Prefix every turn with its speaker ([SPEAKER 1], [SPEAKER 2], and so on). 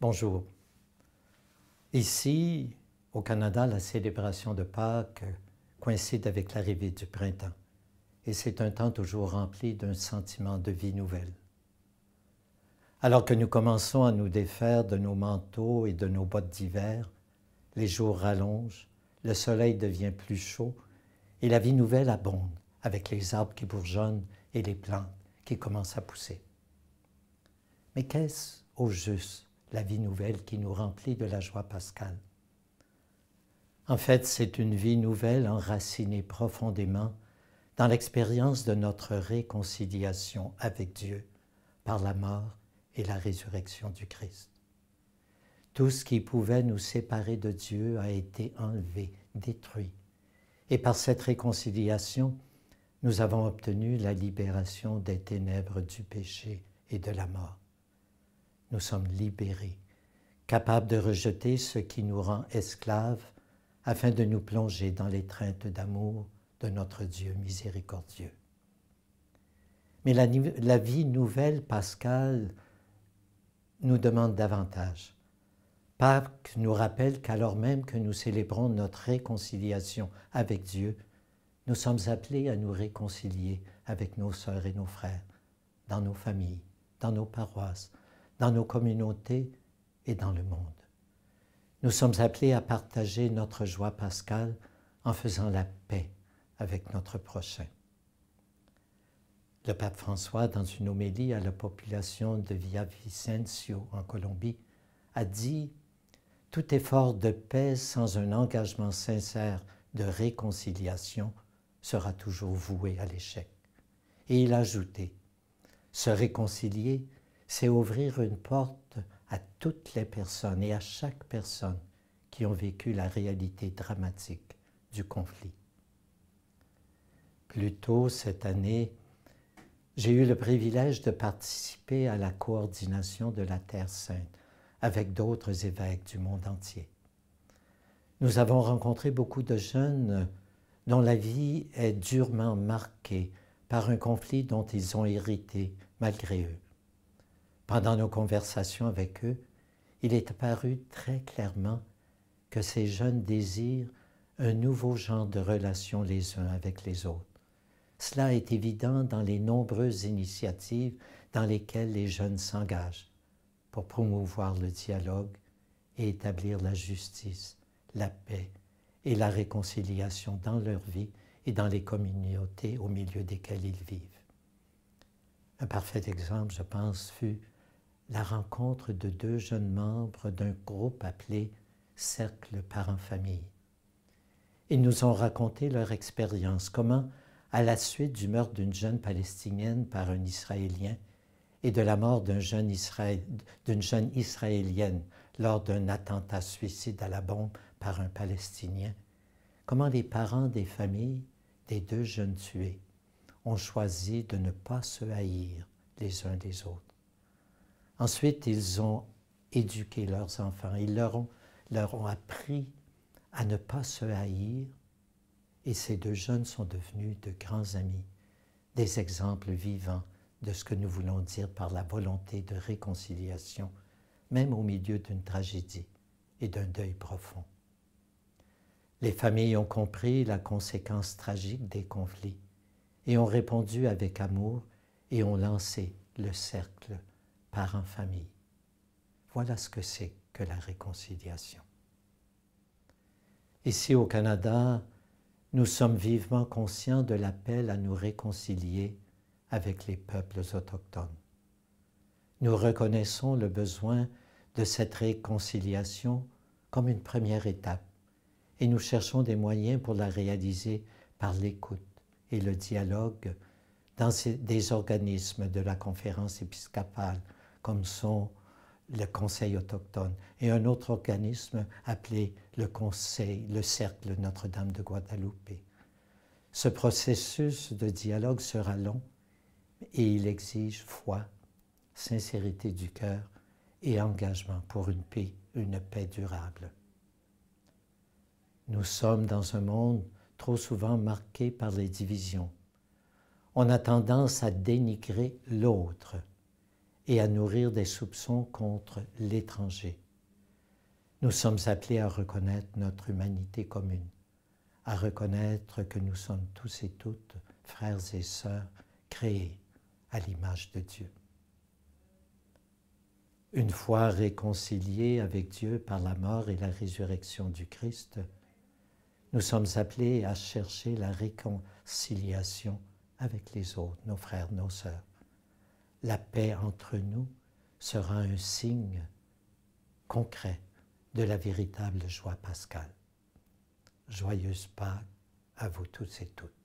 [SPEAKER 1] Bonjour. Ici, au Canada, la célébration de Pâques coïncide avec l'arrivée du printemps et c'est un temps toujours rempli d'un sentiment de vie nouvelle. Alors que nous commençons à nous défaire de nos manteaux et de nos bottes d'hiver, les jours rallongent, le soleil devient plus chaud et la vie nouvelle abonde avec les arbres qui bourgeonnent et les plantes qui commencent à pousser. Mais qu'est-ce au juste la vie nouvelle qui nous remplit de la joie pascale? En fait, c'est une vie nouvelle enracinée profondément dans l'expérience de notre réconciliation avec Dieu par la mort et la résurrection du Christ. Tout ce qui pouvait nous séparer de Dieu a été enlevé, détruit. Et par cette réconciliation, nous avons obtenu la libération des ténèbres du péché et de la mort. Nous sommes libérés, capables de rejeter ce qui nous rend esclaves afin de nous plonger dans l'étreinte d'amour de notre Dieu miséricordieux. Mais la vie nouvelle pascale nous demande davantage. Pâques nous rappelle qu'alors même que nous célébrons notre réconciliation avec Dieu, nous sommes appelés à nous réconcilier avec nos sœurs et nos frères, dans nos familles, dans nos paroisses, dans nos communautés et dans le monde. Nous sommes appelés à partager notre joie pascale en faisant la paix avec notre prochain. Le pape François, dans une homélie à la population de Villavicencio en Colombie, a dit « Tout effort de paix sans un engagement sincère de réconciliation sera toujours voué à l'échec. » Et il a ajouté « Se réconcilier, c'est ouvrir une porte à toutes les personnes et à chaque personne qui ont vécu la réalité dramatique du conflit. » Plus tôt cette année, j'ai eu le privilège de participer à la coordination de la Terre Sainte avec d'autres évêques du monde entier. Nous avons rencontré beaucoup de jeunes dont la vie est durement marquée par un conflit dont ils ont hérité malgré eux. Pendant nos conversations avec eux, il est apparu très clairement que ces jeunes désirent un nouveau genre de relation les uns avec les autres. Cela est évident dans les nombreuses initiatives dans lesquelles les jeunes s'engagent pour promouvoir le dialogue et établir la justice, la paix et la réconciliation dans leur vie et dans les communautés au milieu desquelles ils vivent. Un parfait exemple, je pense, fut la rencontre de deux jeunes membres d'un groupe appelé Cercle Parents-Famille. Ils nous ont raconté leur expérience, comment, à la suite du meurtre d'une jeune Palestinienne par un Israélien et de la mort d'une jeune Israélienne lors d'un attentat suicide à la bombe par un Palestinien, comment les parents des familles des deux jeunes tués ont choisi de ne pas se haïr les uns des autres. Ensuite, ils ont éduqué leurs enfants, ils leur ont appris à ne pas se haïr et ces deux jeunes sont devenus de grands amis, des exemples vivants de ce que nous voulons dire par la volonté de réconciliation, même au milieu d'une tragédie et d'un deuil profond. Les familles ont compris la conséquence tragique des conflits et ont répondu avec amour et ont lancé le cercle parents-famille. Voilà ce que c'est que la réconciliation. Ici au Canada, nous sommes vivement conscients de l'appel à nous réconcilier avec les peuples autochtones. Nous reconnaissons le besoin de cette réconciliation comme une première étape et nous cherchons des moyens pour la réaliser par l'écoute et le dialogue dans des organismes de la conférence épiscopale comme sont le Conseil autochtone et un autre organisme appelé le Cercle Notre-Dame de Guadeloupe. Ce processus de dialogue sera long et il exige foi, sincérité du cœur et engagement pour une paix durable. Nous sommes dans un monde trop souvent marqué par les divisions. On a tendance à dénigrer l'autre et à nourrir des soupçons contre l'étranger. Nous sommes appelés à reconnaître notre humanité commune, à reconnaître que nous sommes tous et toutes frères et sœurs créés à l'image de Dieu. Une fois réconciliés avec Dieu par la mort et la résurrection du Christ, nous sommes appelés à chercher la réconciliation avec les autres, nos frères, nos sœurs. La paix entre nous sera un signe concret de la véritable joie pascale. Joyeuse Pâques à vous tous et toutes.